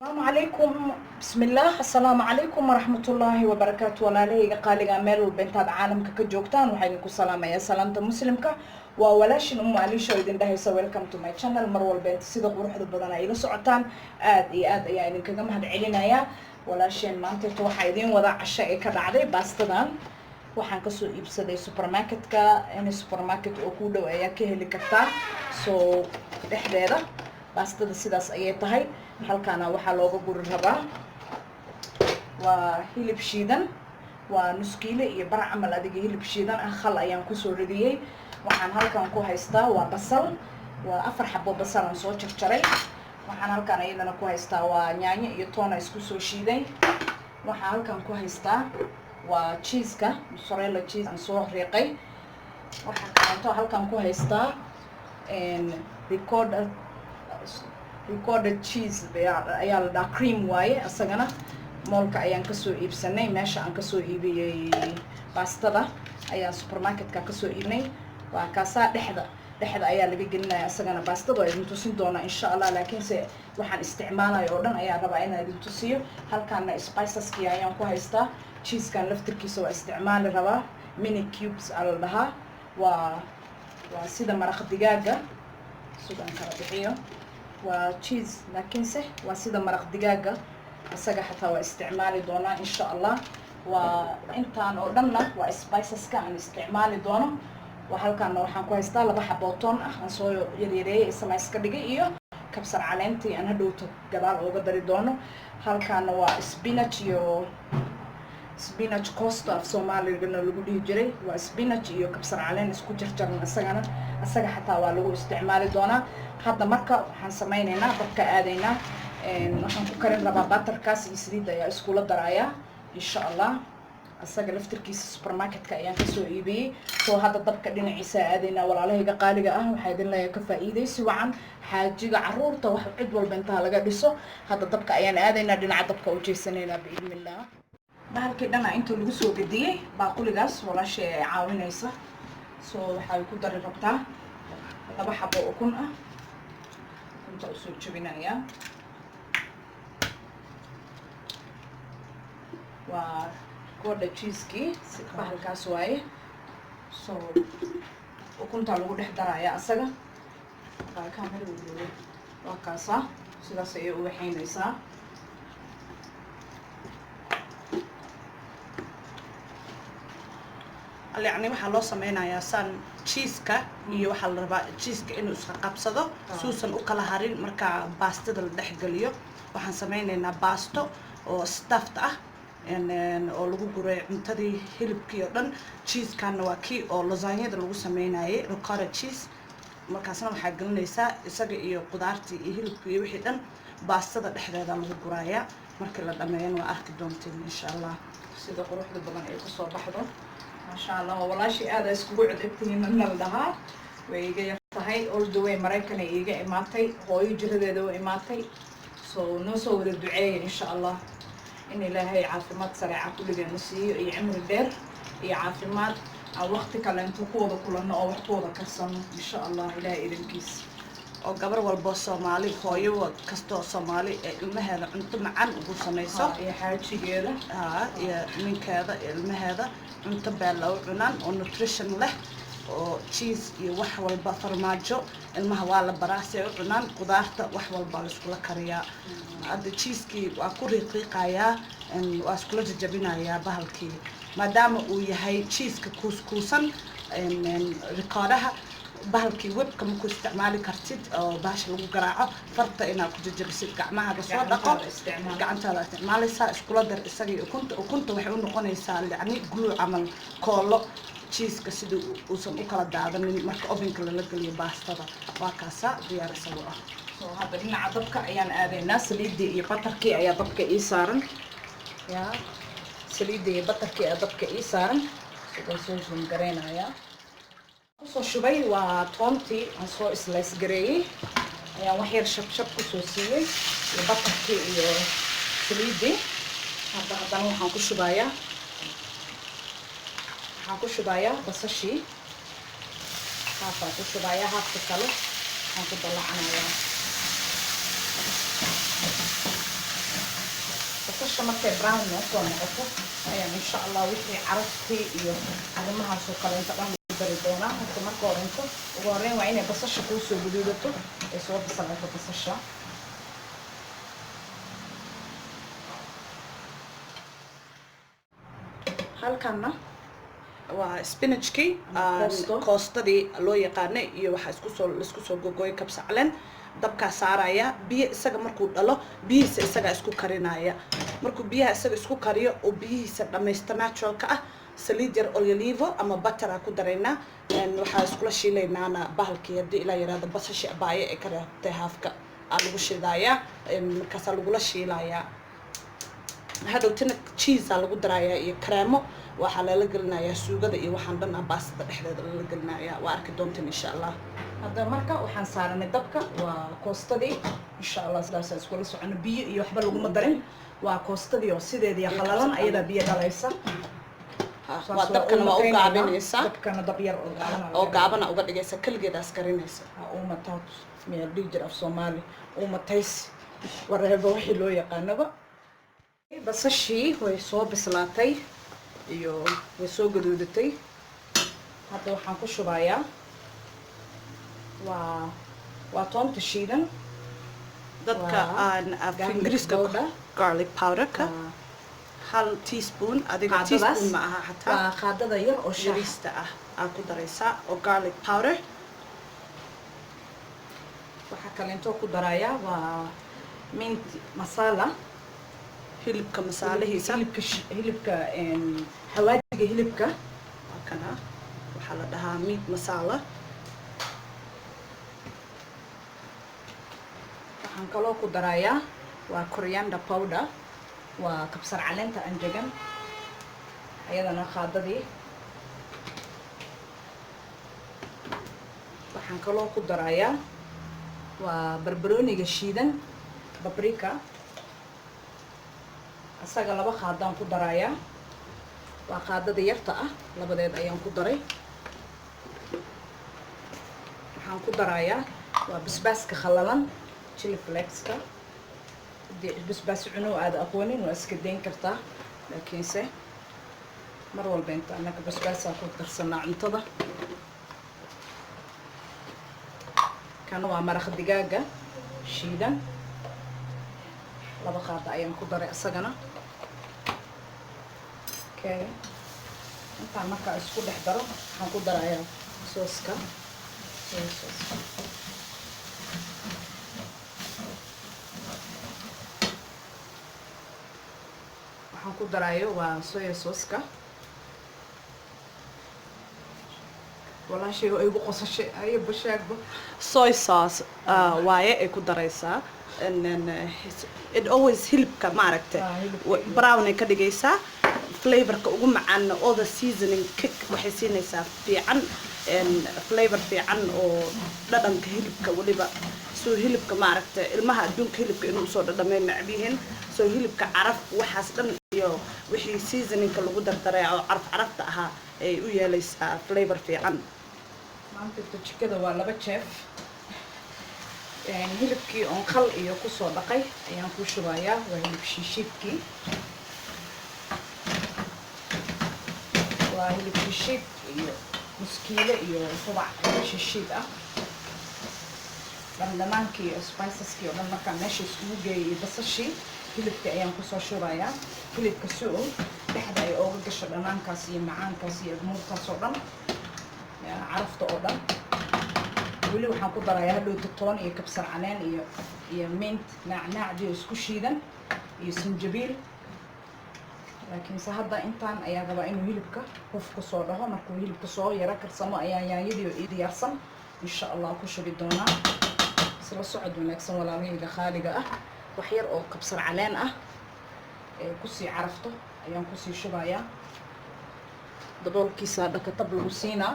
السلام عليكم بسم الله السلام عليكم ورحمة الله وبركاته ولا قالي ميل والبنتاد عالمك كجوجتان وحينكو سلام يا سلامة مسلمك وولاشين عليشو إذن ده يسوي welcome to my channel مروا البنت سيدا قروح بدنا إلى سعتان آد يعني كجم هاد علينا يا ولاشين ما أنت توحى إذن وضع عشاء كذا عادي باستدان waxaan kasoo iibsaday supermarketka in supermarket oo ku dhow ayaa ka heli kartaa soo dhexdeeda baastada sidaas ayay tahay halkaana waxaa looga guri rabaa waa hilib shiidan waa nus kiilo iyo bar camal adiga hilib shiidan ah khal ayaan kusoo ridiyey waxaan halkan ku haystaa waa basal waa 4 xabo basal aan soo jarjaray waxaan halkan iyadana ku haystaa waa yaanyo iyo toon isku soo shiiday waxaan halkan ku haystaa waa cheese-ka mozzarella cheese aan soo riiqay waxaan kaanto halkan ku haystaa ricotta cheese ayaa la dhahaa cream waaye asagana moolka ayaan kasoo iibsanay meesha aan kasoo iibiyey baastada ayaan supermarketka kasoo iibnay waa kaasaa dhexda ayaa laga gelinaya asagana baastada waa idin tusin doonaa insha allah laakiinse waxaan isticmaalayo oo dhan ayaa rabaa inaan idin tusiyo halkaana spiceski ayaan ku haystaa cheese-kan laftirkiisa waa isticmaali rabaa mini cubes aa la dhahaa waa sida maraq digaaga sidaan kala bixiyo waa cheese laakiinse waa sida maraq digaaga asaga xataa waa isticmaali doonaa insha allah waa intaan oo dhanna waa spiceska aan isticmaali doono halkaana waxaan ku haystaa 2 xabo toon ah aan soo yaryareeyay isla iska dhigay iyo kabsar caleentii aan hadhowto gadaal uga dari doono halkaana waa spinach costa af Soomaaliga lagu dhihi jiray waa spinach iyo kabsar caleen isku jarjaran asaga xataa waa lagu isticmaali doonaa hadda marka waxaan sameynaynaa dabka aadaynaa waxaan ku karin rabaa butterkaas iyo saliid ayaa isku la darayaa insha allah asaga laftirkiisa supermarketka ayaan kasoo iibiyey soo hadda dabka dhinaciisa aadaynaa walaalahayga qaaliga ah waxaa idin leeyahay ka faa'iidaysi wacan xaajiga caruurta wax cid walba intaa laga dhiso hadda dabka ayaan aadaynaa dhinaca dabka u jeesanaynaa biidnillah bahalkii dhana inta lagu soo gadiyey baaquligaas walaashay ay caawinaysa soo waxay ku dari rabtaa 2 xabo ukun ah inta u soo jabinayaa waa goda cheese-ki bahalkaas waaye soo ukunta lagu dhex darayaa asaga waa kaasa sidaas ayay u waxaynaysaa يعني waxa loo sameeynayaa san cheese-ka iyo waxa la rabaa cheese-ka inuu isla qabsado suusan u kala harin marka baastada la dhex galiyo waxaan sameynaynaa baasto oo stuffed ah oo lagu guray cuntadii hilibkii oo dhan cheese-kana waa kii oo lasagnada lagu sameynayay ricotta cheese markaasna waxaa gelinaysaa isaga iyo qudaartii iyo hilibkii iyo wixii dhan baastada dhexdeeda lagu gurayaa markii la dhameeyana waa arki doonteen insha allah sida quruxda badan ay ku soo baxdo ما شاء الله والله شيء هذا اسبوع عدتني من الدهار ويجي يفتحي all the way مريكان يجي إماتي هو يجري ذا إماتي نصور الدعاء إن شاء الله إن الله عافمات سريعة كل جنسي يعمل دير يعافمات أو وقت كلام تقوض كلنا أو وقوض كسم إن شاء الله إلى الكيس oo gabar walba Soomaali hooyo kasto Soomaali ilmaheeda cunto macaan ugu sameeyso iyo xaajigeeda iyo ninkeeda ilmaheeda cunto beelaw cunaan oo nutrition leh oo cheese iyo wax walba farmaajo ilmaha waa la baraasay cunaan qudaarta wax walba la isku kariyaa hadda cheese-ki waa ku riiqiqayaa waa isku la jajabinayaa bahalkii maadaama uu yahay cheese-ka kuuskuusan ricotta bahalkii webka ma ku isticmaali kartid oo baasha lagu garaaco farta inaad ku jajabisid gacmaha soo dhaqo gacantaada isticmaalaysaa iskula dar isaga ukunta waxay u noqonaysaa yacni glue camal koolo cheese-ka sidii uusan u kala daadanin marka ovenka lala geliyo baastada waa kaasa diyaar isagu ah soo hadda dhinaca dabka ayaan aadaynaa saliidii iyo batarkii ayaa dabka ii saaran saliidii iyo batarkii ayaa dabka ii saaran sidaan soo zoom gareynayaa soo shubay waa toontii aan soo slice gareeyay ayaan wax yar shab ku soo siiyay iyo batarkii iyo saliidii haddana waxaan ku shubayaa basashii haafaan ku shubayaa haafka kale waxaan ku dallacanayaa basasha markay brown noo soo noqoto ayaan insha allah wixii caraftii iyo arrimahaasoo kale inta dhan lagu dari doonaa. Horta marka horinto ugu horreyn waa inay basasha kuu soo guduudato ay soo bislaato basasha. halkanna waa spinachkii koostadii loo yaqaanay iyo waxaa isku soo gogoy kabsar caleen. dabkaa saaraya biyo isaga markuu dhalo biyihiisa isaga isku karinaya. markuu biyaha isaga isku kariyo oo biyihiisa dhamaysta naturalka ah saliid yar olive ama butter ku daraynaa. waxaa iskula shiilaynaana bahalkii haddii ilaa yaraada basasha abaaye ee ka reebtay haafka lagu shiidayaa markaasaa lagula shiilayaa. hadhowtina cheese lagu darayaa iyo kareemo waxaa lala gelinayaa suugada iyo waxaan dhan baastada dhexdeeda lala gelinayaa. waa arki doontaan insha allah. hadda marka waxaan saaranay dabka waa koostadii insha allah sidaas iskula socono biyo iyo waxba laguma darin. waa koostadii oo sideedii qalalan ayadaa biyo dhalaysa. waa dabkana waa u gaabinaysaa. dabkana dab yar oo gaabana uga dhigaysa kaligeedaas karinaysa. uumataad meel dhihi jir af soomaali uumatays wareeba wixii loo yaqaanaba. basashii way soo bislaatay iyo way soo gaduudatay. hadda waxaan ku shubayaa waa toonta shiidan. dadka aan ingiriiska garlic powderka hal teaspoon adiga teaspoon ma aha xataa waa qaadada yar oo shariista ah ku daraysaa oo garlic powder. waxa kale intoo ku darayaa waa mint masala hilibka masaalahiisa hilibka xawaajiga hilibka kana waxaa la dhahaa meat masala. waxaan kaloo ku darayaa waa coriander powder waa kabsar caleenta anjagan ayadana qaadadii. waxaan kaloo ku darayaa waa barbarooniga shiidan paprika asaga laba qaadaan ku darayaa. waa qaadada yarta ah labadeed ayaan ku daray. waxaan ku darayaa waa basbaaska khalalan chili flakes-ka. haddii basbaas cunow aada aqoonin waa iska dayn kartaa laakiinse mar walba inta annaga basbaasaa ku darsanaa cuntada. kana waa maraq digaaga shiidan laba qaada ayaan ku daray isagana. intaan markaa isku dhex daro waxaan ku darayaa sooska waxaan ku darayo waa soya sooska. walaashay ay ugu qosashay ay bashaagba soy sauce waaye ay ku daraysaa. and then it always hilibka maaragtay brown ay ka dhigaysaa. flavorka ugu macaan all the seasoning kick waxay siinaysaa fiican flavor fiican oo dhadhanka hilibka waliba soo hilibka maaragtay ilmaha adduunka hilibka inuu soo dhadhamay macbihin soo hilibka caraf waxaas dhan iyo wixii seasoningka lagu dardaray oo carafta ahaa ay u yeelaysaa flavor fiican. maanta jikada waa laba jeef. hilibkii oon khal iyo kusoo dhaqay ayaan ku shubayaa waa hilib shiishiidkii. waa hilib shiishiid iyo muskiile iyo rubac shiishiid ah. dhamaankii iyo spiceskii oo dhan markaan meesha isugu geeyay iyo basashii hilibka ayaan kusoo shubayaa. hilibka si uu dhexda ay ooga gasho dhanaankaas iyo macaankaas iyo muurkaas oo dhan carafta oo dhan. weli waxaan ku darayaa hadhowta toon iyo kabsar caleen iyo mint nacnaacdii oo isku shiidan iyo sinjabiil. laakiinse hadda intaan ayaa rabaa inuu hilibka huf ku soo dhaho. markuu hilibka soo yaro karsamo ayaa yaanyadii oo ii diyaarsan insha allah ku shubi doonaa. isla socod wanaagsan walaalahayga qaaliga ah. wax yar oo kabsar caleen ah ee kusii carafto ayaan kusii shubayaa. daboolkiisa dhakatab lagu siinaa.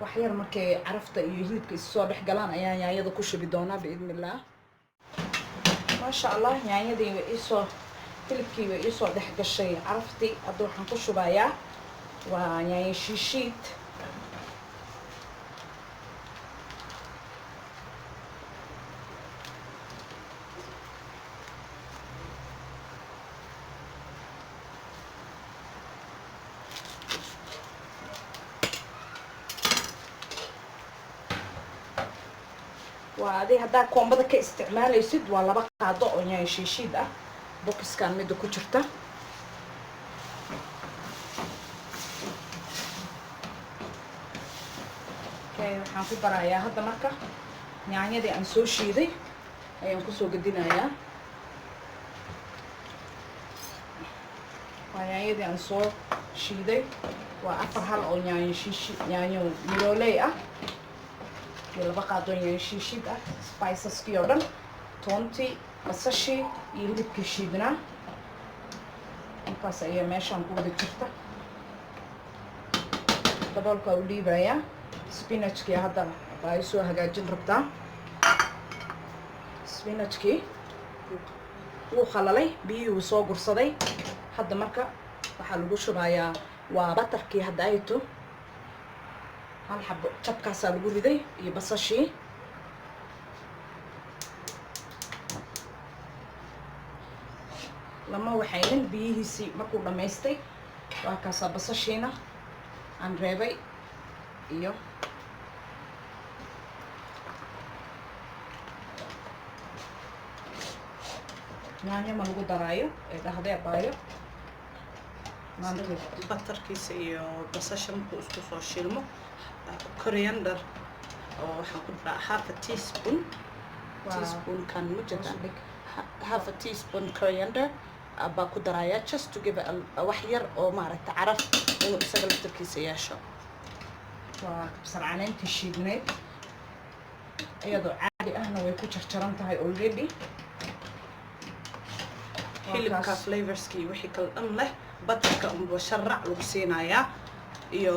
wax yar markay carafta iyo hilibka isoo dhex galaan ayaan yaanyada ku shubi doonaa biidni illaah. maasha allah yaanyadii way iisoo hilibkii way iisoo dhex gashay caraftii. hadda waxaan ku shubayaa waa yaanyo shiishiid. وهذه هذا كومبدا كاستعماليsid waa laba qaado oo yahay shiishid ah boxkan mid ku jirta waxaan ku barayaa hadda marka yaanyadii aan soo shiiday ayaan ku soo gadinayaa yaanyadii aan soo shiiday waa afar hal oo yaanyo mirooley ah iyo laba qaado yaanyo shiishid ah spiceski oo dhan toonti basashi iyo hilibkii shiidnaa intaas ayaa meeshaan ku wada jirta daboolka u dhiibayaa spinachki hadda ay soo hagaajin rabtaa spinachki wuu khalalay biyihii wuu soo gursaday hadda marka waxaa lagu shubayaa waa batarkii hadda ayto hal xabo jabkaasaa lagu riday iyo basashii lama waxaynin biyihiisii markuu dhammaystay waa kaasaa basashiina aan reebay iyo yaanyo ma lagu daraayo ee dhahdee baayo batarkiisa iyo basasha markuu isku soo shilmo coriander oo waxaan ku daraa half a teaspoon kan mujada half a teaspoon coriander baa ku daraya just to give wax yar oo maaragta caraf inuu isaga laftarkiisa yeesho waa kabsar caleenta shiidneed iyadoo caadi ahna way ku jarjaran tahay already hilibka flavorskii wixii kala dhan leh batarka unba sharac lagu siinayaa iyo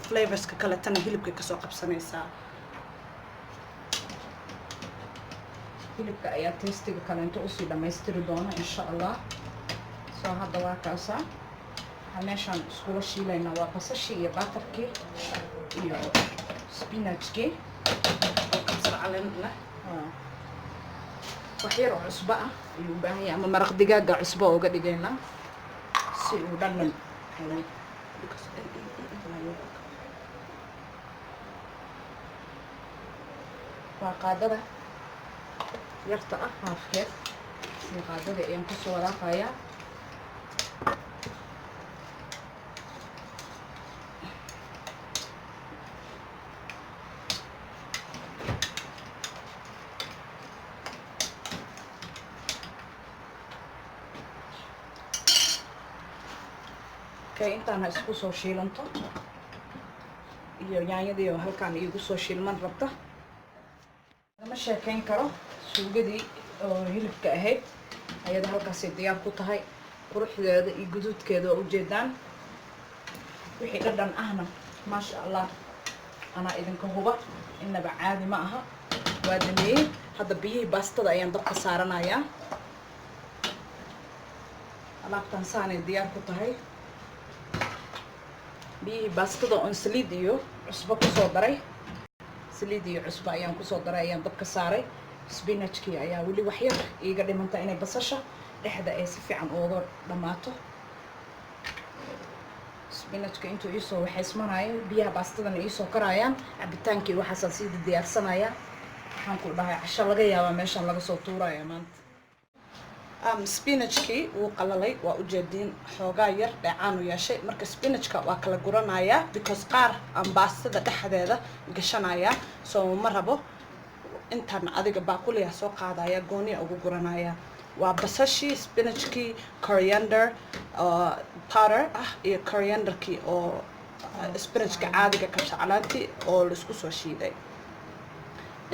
flavorska kale tan hilibka kasoo qabsanaysaa hilibka ayaa tastiga kale inta usii dhammaystiri doona insha allah soo hadda waa kaasa waxaa meeshaan iskula shiilaynaa waa basashii iyo batarkii iyo spinachkii oo kabsar caleen leh wax yar oo cusbo ah ayuu u baahan yahay ama maraq digaaga cusbo uga dhigaynaa si uu dhadhan waa qaadada yarta ah haafkeed iyo qaadada ayaan kusoo walaaqayaa intaan ha isku soo shiilanto iyo yaanyadii oo halkaan iigu soo shiilman rabta lama sheekayn karo suugadii oo hilibka ahayd ayada halkaasay diyaar ku tahay quruxdeeda iyo guduudkeeda oo ujeedaan wixii dhadhan ahna maasha allah anaa idinka huba innaba caadi ma aha waa dhameeyey hadda biyihii baastada ayaan dabka saaranayaa alaabtan saanay diyaar ku tahay biyihii baastada oon saliid iyo cusbo kusoo daray saliid iyo cusbo ayaan kusoo daray ayaan dabka saaray spinachkii ayaa weli wax yar iiga dhimanta inay basasha dhexda ay si fiican uga dhammaato spinachka intuu iisoo waxaysmanayo biyaha baastadana iisoo karayaan cabitaankii waxaasaan sii diyaarsanayaa waxaan ku dhahay casho laga yaabaa meeshaan laga soo tuuraya maanta spinachkii wuu qalalay waa ujeediin xoogaa yar dheecaan u yeeshay marka spinachka waa kala guranayaa because qaar aan baastada dhexdeeda gashanaya soo ma rabo intaan adiga baaquliya soo qaadaya gooniya ugu guranaya waa basashii spinachkii coriander powder ah iyo corianderkii oo spinachka caadiga kabsacalaantii oo laisku soo shiiday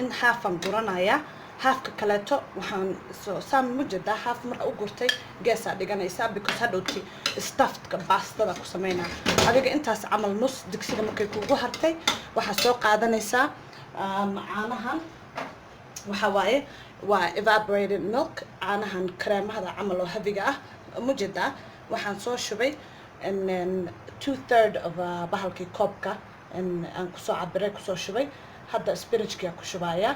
in haafan guranaya haafka kaleeto waxaan soo saam mujada haaf marka u gurtay geesaa dhiganaysaa because hadhowti stuffedka baastada ku sameynaa adiga intaas camal nus digsiga markay kugu hartay waxaa soo qaadanaysaa caanahan waxa waaye waa evaporated milk caanahan kareemahada camal oo habiga ah mujada waxaan soo shubay 2/3 of bahalkii koobka aan kusoo cabiray kusoo shubay hadda spinachkia ku shubayaa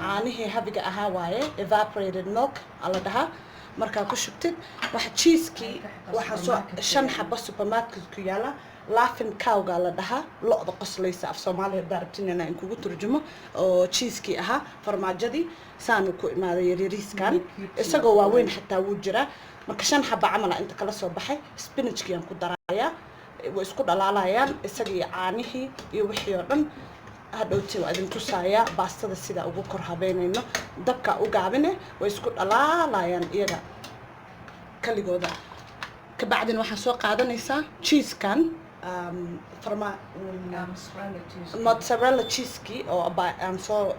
caanihii habiga ahaa waaye evaporated milk ala dhahaa markaa ku shubtid waxa cheeskii waxaa soo 5 xabo supermarket ku yaala laughing cowga la dhahaa lo-da qoslaysa af soomaaliya haddaa rabtin inaan kugu turjumo oo cheeskii ahaa farmaajadii saanu ku imaaday yaryariiskan isagoo waaweyn xataa wuu jiraa marka 5 xaba camal inta kala soo baxay spinachkii aan ku darayaa way isku dhalaalayaan isagii caanihii iyo wixii oo dhan hadhowti waa idin tusaaya baastada sida ugu kor habeynayno dabka u gaabine way isku dhalaalayaan iyaga kaligooda ka bacdina waxaan soo qaadanaysaa cheese-kan mozzarella cheese-kii oo aan soo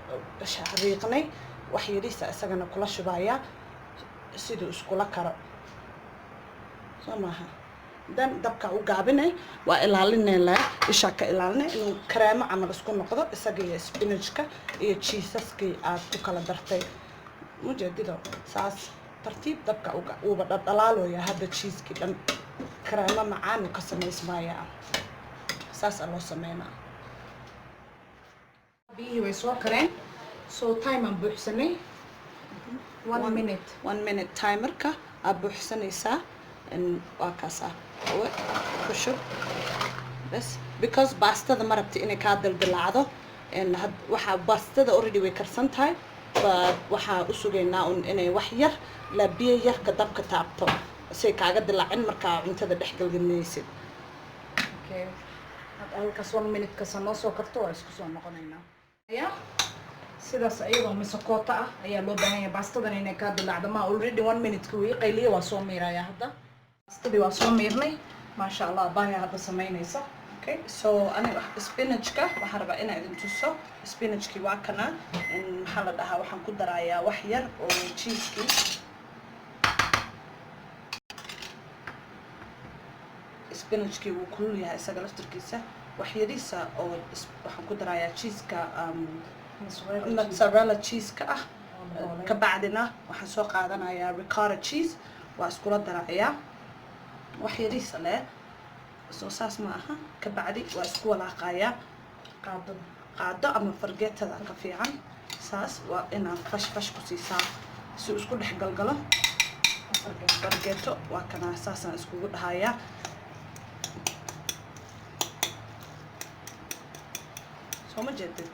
riiqnay wax yariisa isagana kula shubayaa siduu iskula karo soo maaha dan dabka u gaabine waa ilaalinayna isha ka ilaalinay inuu kareemo camal isku noqdo isaga iyo spinachka iyo cheesaskii aad ku kala dartay mujeedido saas tartiib dabka uba dhalaaloya hadda cheeskii dhan kareemo macaan ka samaysmaayaa saas loo sameynaa biyihii way soo kareen so time aan buuxsanay 1 minute timerka aad buuxsanaysaa waa kaasaa kushub bas because baastada ma rabti inay kaa daldalaacdo waxaa baastada already way karsan tahay waxaa u sugaynaa inay wax yar la biyo yarka dabka taabto say kaaga dilaacin markaa cuntada dhex galgalinaysid okay halkaas 1 minute ka noo soo karto waa isku soo noqonaynaa sidaas ayadoo misakoota ah ayaa loo baahan yahay baastadan inay kaa dilaacdo ma already 1 minute ka way qayliye waa soo miirayaa hadda baastadii waa soo miirnay maasha allah baaya hadda samaynaysa okay so aniga spinachka waxaan rabaa inaan idin tuso spinachkii waa kana maxaa la dhahaa waxaan ku darayaa wax yar oo cheeskii spinachkii wuu kulul yahay isaga laftirkiisa wax yariisa oo waxaan ku darayaa cheeska mozzarella cheese-ka ah ka bacdina waxaan soo qaadanayaa ricotta cheese waa iskula darayaa wax yariisa leh soo saas ma aha ka bacdi waa isku walaaqayaa qaado ama fargeetada ka fiican saas waa inaan fash ku siisaa si isku dhex galgalo fargeeto waa kana saasaan iskugu dhahayaa soo ma jeedid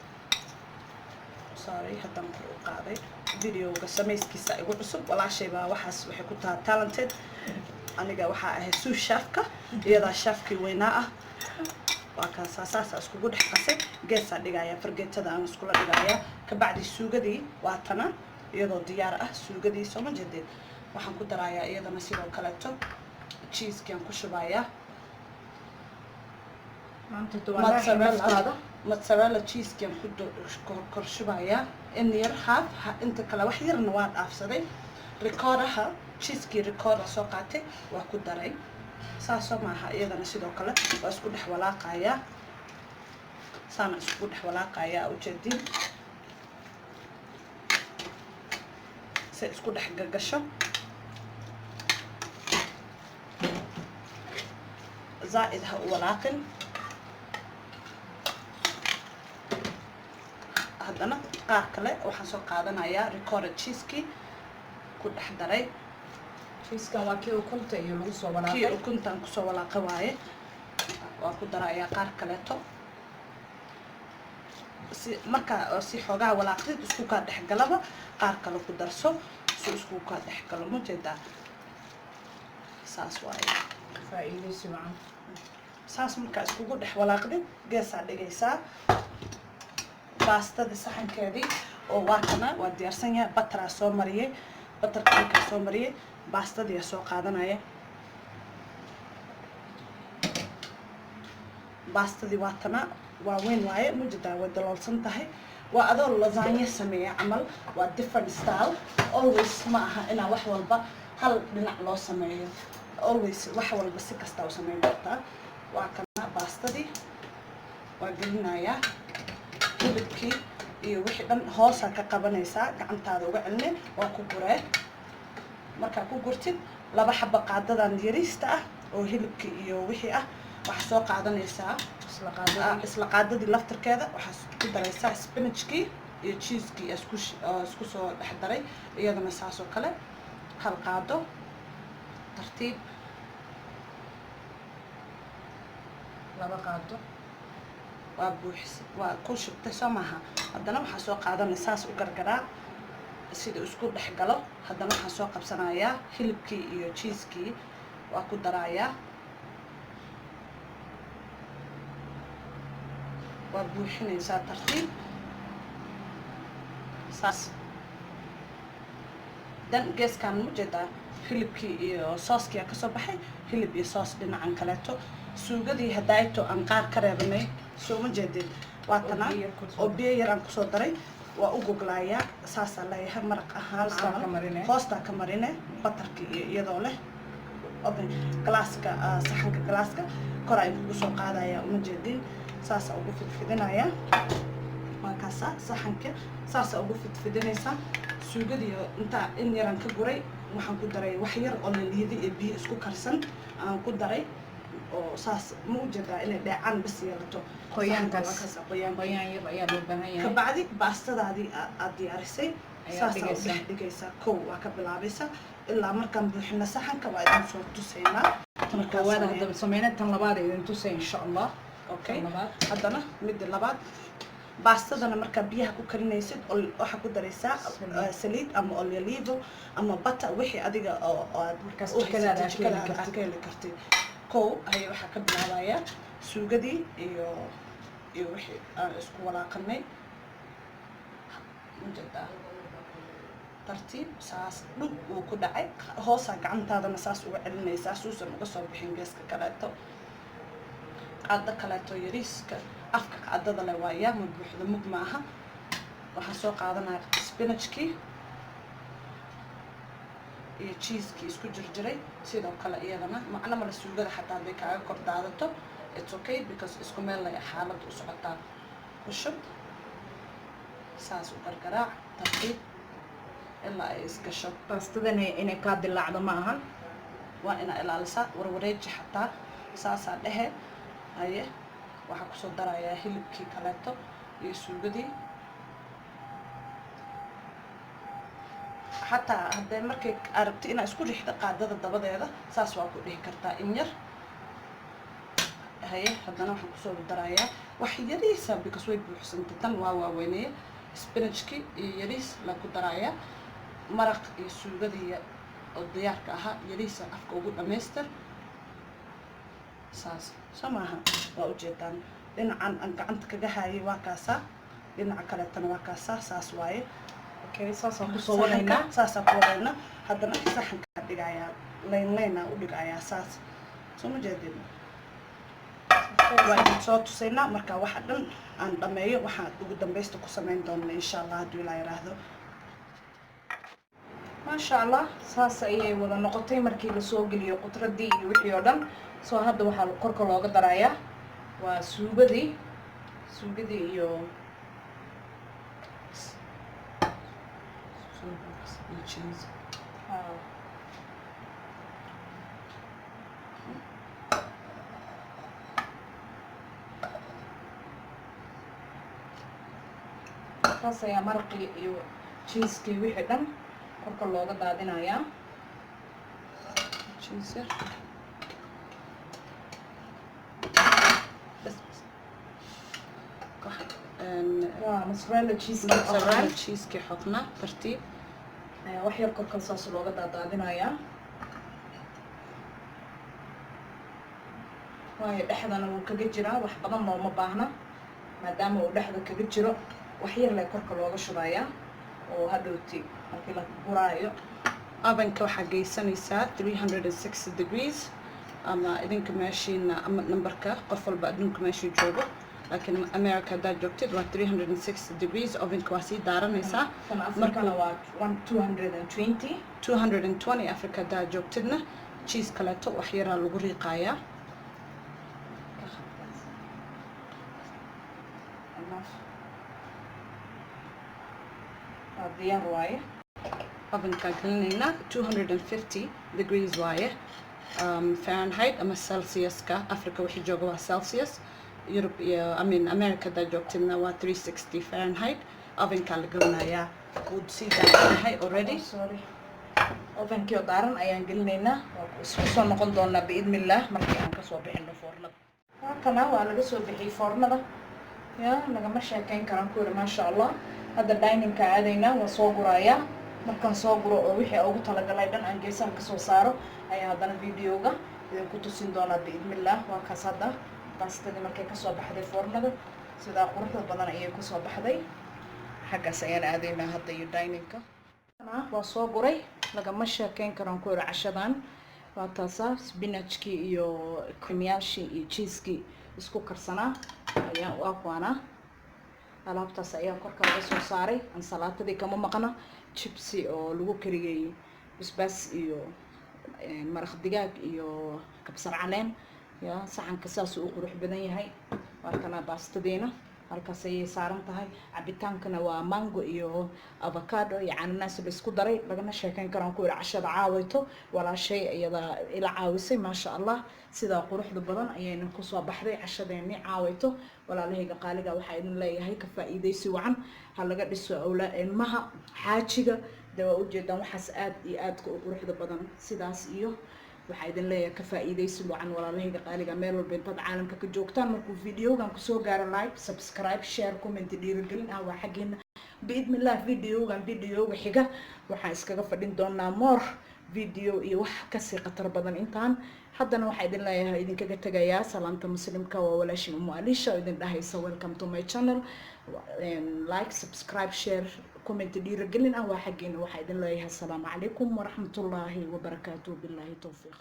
sorry haddaan kor u qaaday videoga samayskiisa igu cusub walaashay baa waxaas waxay ku tahay talented aniga waxaa ahay sous chefka iyadaa chefkii weynaa ah waa kaas saasa iskugu dhex qasay geesaa dhigaya fargeetada aan iskula dhigaya ka bacdi suugadii waa tana iyadoo diyaar ah suugadii soo ma jeedid waxaan ku darayaa iyadana sidoo kaleeto cheese-kii aan ku shubayaa mozzarella cheese-kii aan ku kor shubayaa in yar inta kale wax yarna waan dhaafsaday ricottaha cheeskii ricotta soo qaatay waa ku daray saasoo maaha iyadana sidoo kale waa isku dhex walaaqayaa saana isku dhex walaaqayaa ujeedin si isku dhex gagasho zaa'id ha u walaaqin haddana qaar kale waxaan soo qaadanayaa ricotta cheeskii ku dhex daray cheeskan waa kii ukunta iyo lagu soo walaaqay kii ukuntaan kusoo walaaqay waaye waa ku darayaa qaar kaleeto si markaa si xoogaa walaaqdid isku kaa dhexgalaba qaar kale ku darso si isku kaa dhexgalo ma jeedaa saas waaye faa'iidaysi wacan saas markaa iskugu dhex walaaqdid geesaa dhigaysaa baastada saxankeedii oo waa kana waa diyaarsan yahay bataraa soo mariyay batarka markaa soo mariyay baastadii soo qaadanaya baastadii waa tana waa weyn waaye mujidaa way daloolsan tahay waa adoo lasagna sameeya camal waa different style always ma aha inaa wax walba hal dhinac loo sameeyo always wax walba si kasta u sameyn kartaa waa kana baastadii waa gelinayaa hilibkii iyo wixii dhan hoosaa ka qabanaysaa gacantaada uga celine waa ku guree markaa ku gurtid 2 xabo qaadadan yariista ah oo hilibkii iyo wixii ah waxaa soo qaadanaysaa isla qaadadii laftarkeeda waxaa ku daraysaa spinachkii iyo cheeskii isku soo dhex daray iyadana saas oo kale hal qaado tartiib laba qaado waa buuxis waa ku shubtay soo maaha haddana waxaa soo qaadanay saas u gargaraa sida isku dhex galo haddana waxaan soo qabsanayaa hilibkii iyo cheeskii waa ku darayaa waa buuxinaysaa tartiib saas dan geeskaan ma jeedaa hilibkii iyo sooskii ka soo baxay hilib iyo soos dhinacan kaleeto suugadii hadayto aan qaar ka reebanay soo ma jeedin waa tanaa oo biyo yar aan kusoo daray waa u goglayaa saasaa leeyahay maraq ahaan hoostaa ka marine batarkii iyo iyadoo leh galaaska saxanka galaaska kor ay ugu soo qaadaya uma jeedin saasaa ugu fidfidinayaa markaasa saxanka saasaa ugu fidfidinaysaa suugadii intaa in yaraan ka guray waxaan ku daray wax yar oo laliidi iyo biyo isku karsan aan ku daray oo saas ma u jeedaa inay dheecaan bas yeelato qoyaankaas qoyaan yar ayaa loo baahan yahay kabacdi baastadaadii aad diyaarisay saasaa u dhex dhigaysaa kow waa ka bilaabaysaa ilaa markaan buuxina saxanka waa idin soo tusaynaa koowaad haddaba sameyna tan labaad idin tusay insha allah okay haddana midda labaad baastadana markaa biyaha ku karinaysid waxaa ku daraysaa saliid ama olive ama butter wixii adiga oo aad markaas jikadaada ka heli kartid kow ayaa waxaa ka bilaabayaa suugadii iyo wixii aan isku walaaqanay mujeedaa tartiib saas dhug uu ku dhacay hoosaa gacantaadana saas uga celinaysaa suusan uga soo bixin geeska kaleeto qaado kaleeto yariiska afka qaadada le waayaa ma buuxda mug ma aha waxaan soo qaadanaya spinachkii iyo cheeskii isku jirjiray sidoo kale iyadana macno male suugada xataa hadday kaaga kor daadato it's okay because isku meel lay xaaladda u socotaa ku shub saas u gargaraac tartiib ilaa ay isgasho baastadana inay kaa dilaacdo ma ahan waa inaa ilaalisaa warwareeji xataa saasaa dhehe haye waxaa kusoo darayaa hilibkii kaleeto iyo suugadii xataa hadday markay aragti inaa isku rixda qaadada dabadeeda saas waa ku dhihi kartaa in yar haye haddana waxaan kusoo darayaa wax yariisa because way buuxsantay tan waa waaweynaya spinachkii iyo yariis la ku darayaa maraq iyo suugadii oo diyaarka ahaa yariisa afka ugu dhamaystir saas soo maaha waa ujeedaan dhinacan aan gacanta kaga haayay waa kaasaa dhinaca kaleetana waa kaasaa saas waaye okay saasaan kusoo wadaynaa saasaan ku wadaynaa haddana saxanka dhigayaa laynaa u dhigayaa saas soo ma jeedin waa idin soo tusaynaa markaa waxa dhan aan dhameeyo waxaan ugu dambaysta ku samayn doona insha allah hadduu ilaa yiraahdo maasha allah saas ayay wada noqotay markii lasoo geliyo qudradii iyo wixii oo dhan soo hadda waxaa korka looga darayaa waa suugadii iyo saas ayaa maraqii iyo cheeskii wixii dhan korka looga daadinayaa cheese waa mozzarella cheeskii xogna tartiib wax yar korka saas looga daadaadinayaa waayo dhexdana wuu kaga jiraa wax badan looma baahna maadaama uu dhexda kaga jiro wax yar le korka looga shubayaa oo hadhowti markii la guraayo ovenka waxaa geysanaysaa 360 degrees ama idinka meeshiina ama numberka qof walba adduunka meeshuu joogo laakiin America haddaad joogtid waa 360 degrees ovenka waa sii daaranaysaa markana waa 220 Africa haddaad joogtidna cheese kaleeto wax yaraa lagu riiqayaa diyaar waaye ovenka gelinaynaa 250 degrees waaye Fahrenheit ama Celsiuska Africa wixii jooga waa Celsius Europe iyo America haddaad joogtidna waa 360 Fahrenheit ovenka la gelinayaa wuu sii daarayahay already ovenkii oo daaran ayaan gelinaynaa waa isku soo noqon doonaa biidnillah markii aan kasoo bixino foornada kana waa laga soo bixiyay foornada ya lagama sheekayn karaan ku yiri maasha allah. Hadda dining-ka aadaynaa waa soo gurayaa markaan soo guro oo wixii ugu talagalay dhan aan geesaha ka soo saaro ayaa haddana videoga idinku tusin doonaa biidmillah. Waa kaas hadda baastadii markay kasoo baxday foornada sidaa quruxda badan ayay kusoo baxday. xaggaas ayaan aadaynaa hadda iyo dining-ka. waa soo guray lagama sheekayn karaan ku yiri cashadan. waa taasa spinachkii iyo creamyaashii iyo cheese-kii isku karsanaa ayaan u aqwaanaa. alaabtaas ayaa korka laga soo saaray. ansalaatadii kama maqna, chipsi oo lagu kariyay basbaas iyo maraq digaag iyo kabsar caleen ya saxanka saas uu qurux badan yahay. waa kana baastadeena halkaas ayay saaran tahay. cabitaankana waa mango iyo avocado iyo cananaas la isku daray. lagana sheekayn karaan ku yiri cashada caawayto walaashay iyada ila caawisay maasha allah. sidaa quruxda badan ayayna kusoo baxday cashadeeni caawayto. walaalahayga qaaliga waxaa idin leeyahay ka faa'iidaysi wacan ha laga dhiso ilmaha xaajiga dawaa ujeedaan waxaas aad iyo aad u quruxda badan sidaas. iyo waxaa idin leeyahay ka faa'iidaysi wacan walaalahayga qaaliga meel walba intaad caalamka ka joogtaan. markuu videogan kusoo gaaro like subscribe share comment dhiirigelin ah waa xaggeena biidmillah. videoga xiga waxaan iskaga fadhin doonaa more video iyo wax kasii khatar badan intaan. haddana waxaa idin leeyahay idinkaga tegayaa salaanta muslimka waa walaashin Umu Alisha oo idin dhahaysa welcome to my channel. like subscribe share comment dhiirigelin ah waa xaggeena. waxaa idin leeyahay assalaamu calaykum waraxmatullaahi wabarakaatuh billahi tawfiiq.